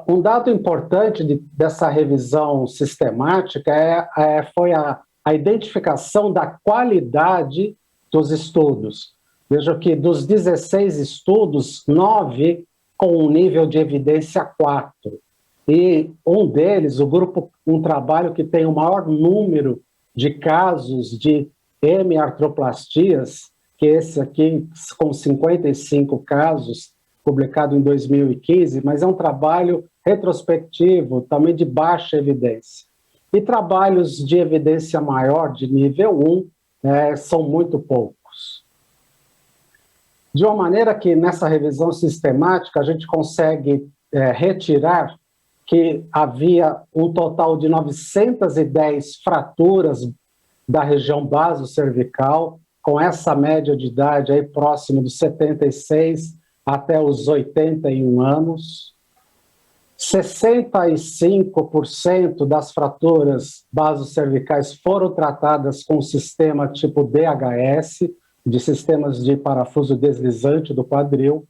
Um dado importante dessa revisão sistemática foi a identificação da qualidade dos estudos. Veja que dos 16 estudos, 9 com um nível de evidência 4. E um deles, um trabalho que tem o maior número de casos de hemiartroplastias, que esse aqui, com 55 casos, publicado em 2015, mas é um trabalho retrospectivo, também de baixa evidência. E trabalhos de evidência maior, de nível 1, são muito poucos. De uma maneira que, nessa revisão sistemática, a gente consegue retirar que havia um total de 910 fraturas da região basocervical, com essa média de idade aí próxima dos 76 até os 81 anos. 65% das fraturas basocervicais foram tratadas com sistema tipo DHS, de sistemas de parafuso deslizante do quadril.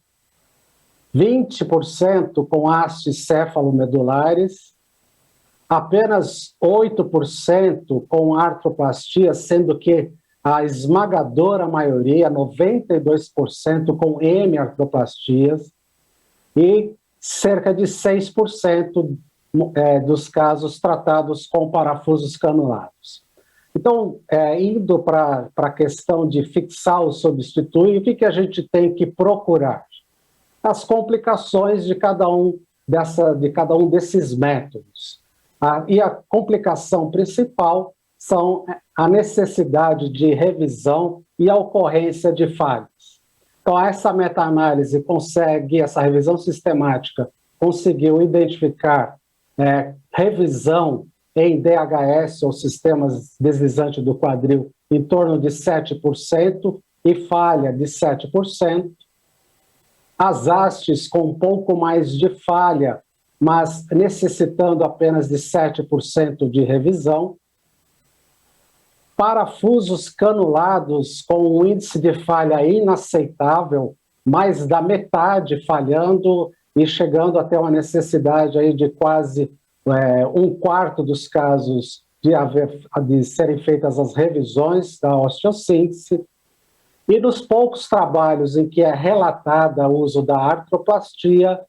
20% com hastes céfalo-medulares, apenas 8% com artroplastia, sendo que a esmagadora maioria, 92%, com hemiartroplastias, e cerca de 6% dos casos tratados com parafusos canulados. Então, indo para a questão de fixar ou substituir, o que a gente tem que procurar? As complicações de cada um desses métodos. E a complicação principal são a necessidade de revisão e a ocorrência de falhas. Então, essa meta-análise essa revisão sistemática, conseguiu identificar revisão em DHS, ou sistemas deslizantes do quadril, em torno de 7% e falha de 7%. As hastes com um pouco mais de falha, mas necessitando apenas de 7% de revisão. Parafusos canulados com um índice de falha inaceitável, mais da metade falhando e chegando até uma necessidade aí de quase 1/4 dos casos de serem feitas as revisões da osteossíntese. E nos poucos trabalhos em que é relatada o uso da artroplastia,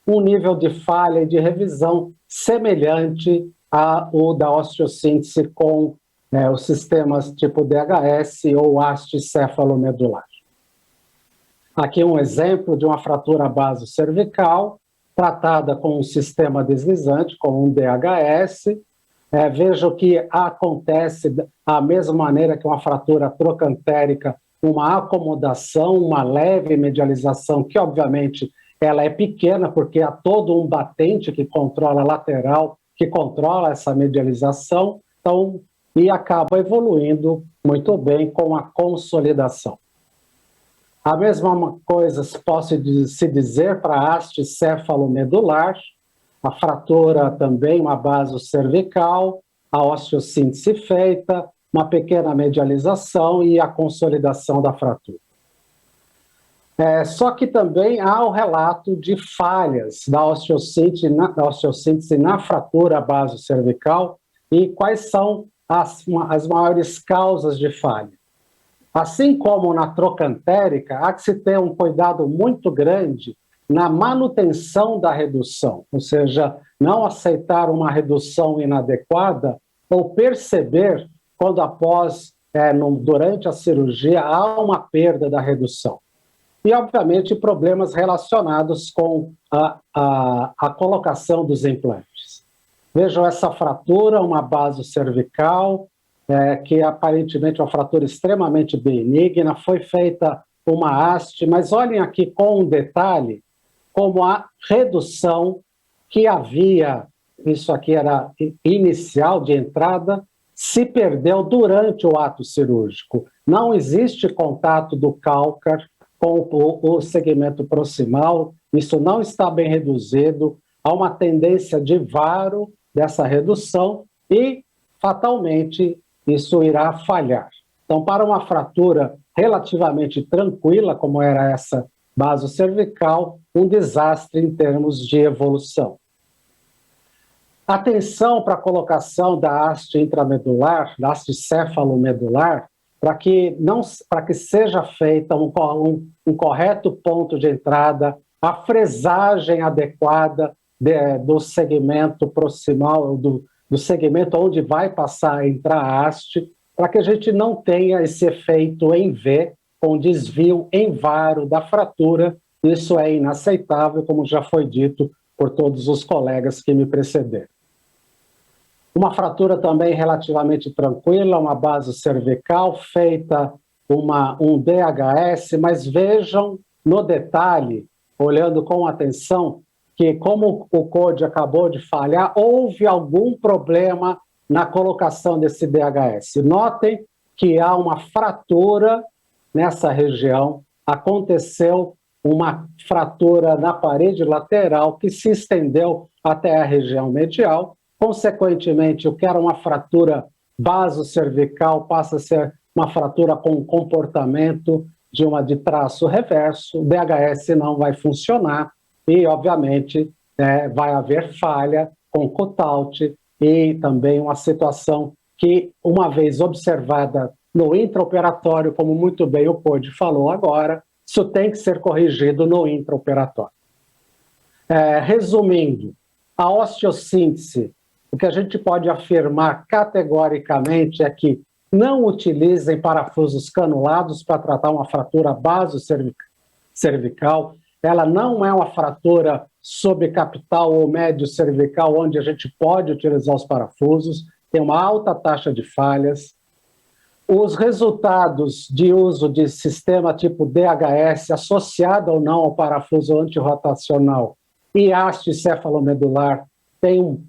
um nível de falha e de revisão semelhante ao da osteossíntese com os sistemas tipo DHS ou haste céfalo-medular. Aqui um exemplo de uma fratura basocervical tratada com um sistema deslizante, com um DHS. Vejo que acontece da mesma maneira que uma fratura trocantérica, uma acomodação, uma leve medialização, que obviamente ela é pequena porque há todo um batente que controla a lateral, que controla essa medialização, então, e acaba evoluindo muito bem com a consolidação. A mesma coisa se dizer para a haste céfalo-medular, a fratura também, uma basocervical, a osteossíntese feita, uma pequena medialização e a consolidação da fratura. Só que também há o relato de falhas da osteossíntese na fratura basocervical e quais são as maiores causas de falha. Assim como na trocantérica, há que se ter um cuidado muito grande na manutenção da redução, ou seja, não aceitar uma redução inadequada ou perceber quando durante a cirurgia, há uma perda da redução. E, obviamente, problemas relacionados com a colocação dos implantes. Vejam essa fratura, uma basocervical, que aparentemente é uma fratura extremamente benigna, foi feita uma haste, mas olhem aqui com um detalhe, como a redução que havia, isso aqui era inicial de entrada, se perdeu durante o ato cirúrgico. Não existe contato do cálcar com o segmento proximal, isso não está bem reduzido, há uma tendência de varo dessa redução e, fatalmente, isso irá falhar. Então, para uma fratura relativamente tranquila, como era essa basocervical, um desastre em termos de evolução. Atenção para a colocação da haste intramedular, da haste céfalo-medular, para que seja feita um correto ponto de entrada, a fresagem adequada do segmento proximal, do segmento onde vai passar a entrar a haste, para que a gente não tenha esse efeito em V, com desvio em varo da fratura. Isso é inaceitável, como já foi dito por todos os colegas que me precederam. Uma fratura também relativamente tranquila, uma basocervical, feita um DHS, mas vejam no detalhe, olhando com atenção, que como o CODE acabou de falhar, houve algum problema na colocação desse DHS. Notem que há uma fratura nessa região, aconteceu uma fratura na parede lateral que se estendeu até a região medial. Consequentemente, o que era uma fratura basocervical passa a ser uma fratura com comportamento de traço reverso. O DHS não vai funcionar e, obviamente, vai haver falha com cutout e também uma situação que, uma vez observada no intraoperatório, como muito bem o CODE falou agora, isso tem que ser corrigido no intraoperatório. Resumindo, a osteossíntese, o que a gente pode afirmar categoricamente é que não utilizem parafusos canulados para tratar uma fratura basocervical. Ela não é uma fratura subcapital ou médio cervical, onde a gente pode utilizar os parafusos, tem uma alta taxa de falhas. Os resultados de uso de sistema tipo DHS, associado ou não ao parafuso antirrotacional, e haste céfalo-medular, tem um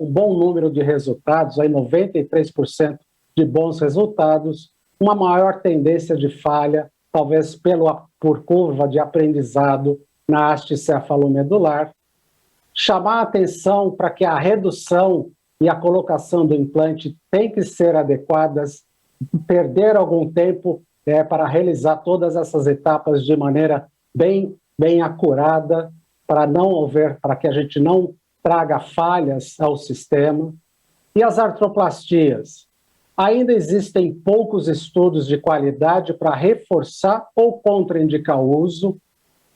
bom número de resultados, aí 93% de bons resultados, uma maior tendência de falha, talvez por curva de aprendizado na haste céfalo-medular. Chamar a atenção para que a redução e a colocação do implante tem que ser adequadas, perder algum tempo para realizar todas essas etapas de maneira bem acurada, para que a gente não traga falhas ao sistema. E as artroplastias? Ainda existem poucos estudos de qualidade para reforçar ou contraindicar o uso.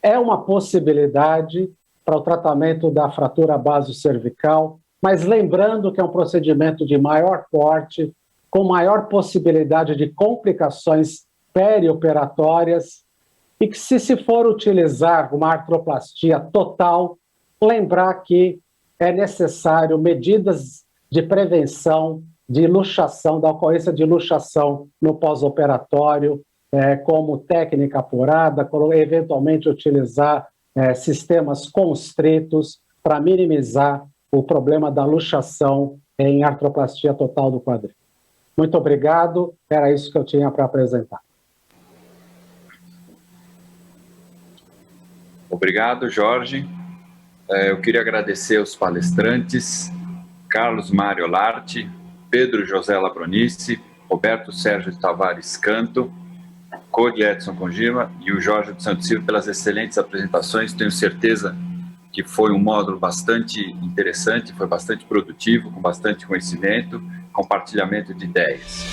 É uma possibilidade para o tratamento da fratura basocervical, mas lembrando que é um procedimento de maior porte, com maior possibilidade de complicações perioperatórias, e que se for utilizar uma artroplastia total, lembrar que é necessário medidas de prevenção de luxação, da ocorrência de luxação no pós-operatório, como técnica apurada, eventualmente utilizar sistemas constritos para minimizar o problema da luxação em artroplastia total do quadril. Muito obrigado, era isso que eu tinha para apresentar. Obrigado, Jorge. Eu queria agradecer aos palestrantes, Carlos Mário Larte, Pedro José Labronice, Roberto Sérgio Tavares Canto, Code Edson Kojima e o Jorge dos Santos Silva pelas excelentes apresentações. Tenho certeza que foi um módulo bastante interessante, foi bastante produtivo, com bastante conhecimento, compartilhamento de ideias.